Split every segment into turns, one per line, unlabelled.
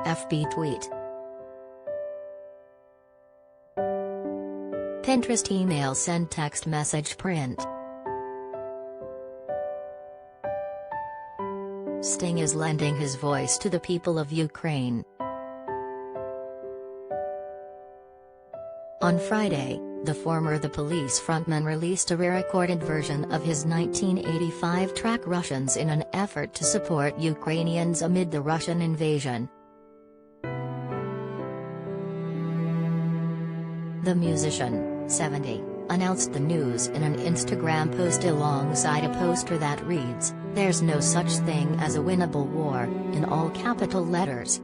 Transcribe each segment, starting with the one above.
FB tweet. Pinterest email send text message print. Sting is lending his voice to the people of Ukraine. On Friday, the former The Police frontman released a re-recorded version of his 1985 track Russians in an effort to support Ukrainians amid the Russian invasion. The musician, 70, announced the news in an Instagram post alongside a poster that reads, "There's no such thing as a winnable war," in all capital letters.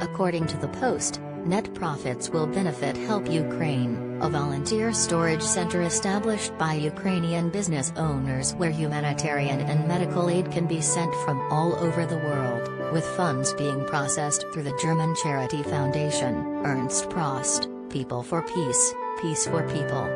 According to the post, net profits will benefit Help Ukraine, a volunteer storage center established by Ukrainian business owners where humanitarian and medical aid can be sent from all over the world, with funds being processed through the German charity foundation, Ernst Prost, People for Peace, Peace for People.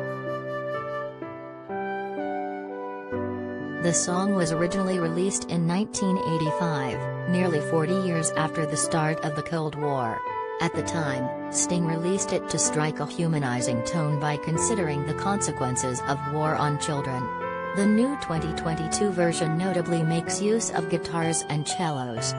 The song was originally released in 1985, nearly 40 years after the start of the Cold War. At the time, Sting released it to strike a humanizing tone by considering the consequences of war on children. The new 2022 version notably makes use of guitars and cellos.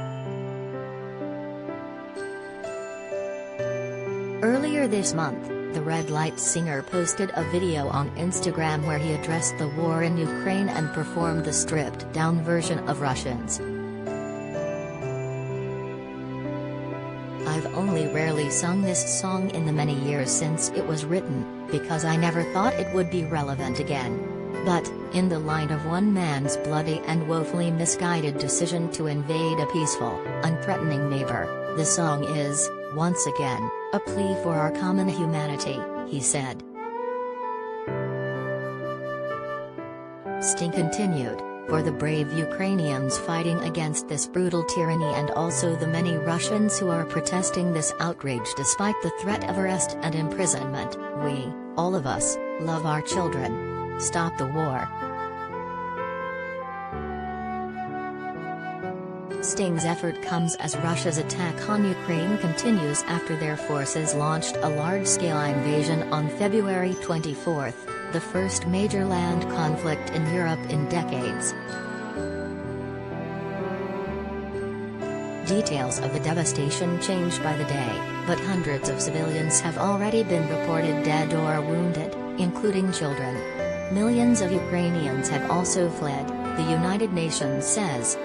Earlier this month, the Red Light singer posted a video on Instagram where he addressed the war in Ukraine and performed the stripped-down version of Russians. "I've only rarely sung this song in the many years since it was written, because I never thought it would be relevant again. But, in the light of one man's bloody and woefully misguided decision to invade a peaceful, unthreatening neighbor, the song is, once again, a plea for our common humanity," he said. Sting continued, "For the brave Ukrainians fighting against this brutal tyranny and also the many Russians who are protesting this outrage despite the threat of arrest and imprisonment, we, all of us, love our children. Stop the war." Sting's effort comes as Russia's attack on Ukraine continues after their forces launched a large-scale invasion on February 24, the first major land conflict in Europe in decades. Details of the devastation change by the day, but hundreds of civilians have already been reported dead or wounded, including children. Millions of Ukrainians have also fled, the United Nations says.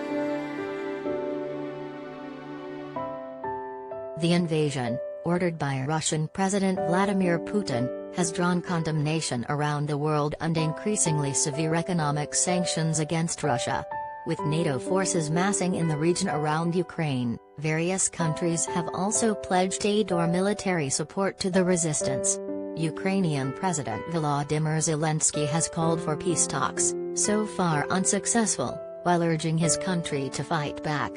The invasion, ordered by Russian President Vladimir Putin, has drawn condemnation around the world and increasingly severe economic sanctions against Russia. With NATO forces massing in the region around Ukraine, various countries have also pledged aid or military support to the resistance. Ukrainian President Volodymyr Zelensky has called for peace talks, so far unsuccessful, while urging his country to fight back.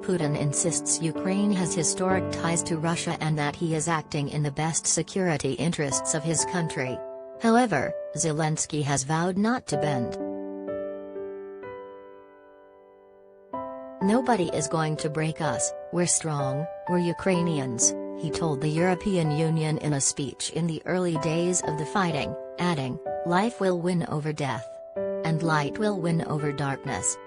Putin insists Ukraine has historic ties to Russia and that he is acting in the best security interests of his country. However, Zelensky has vowed not to bend. "Nobody is going to break us, we're strong, we're Ukrainians," he told the European Union in a speech in the early days of the fighting, adding, "Life will win over death. And light will win over darkness."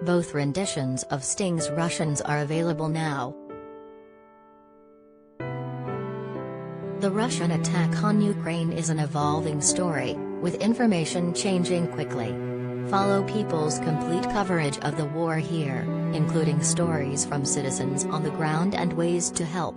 Both renditions of Sting's Russians are available now. The Russian attack on Ukraine is an evolving story, with information changing quickly. Follow People's complete coverage of the war here, including stories from citizens on the ground and ways to help.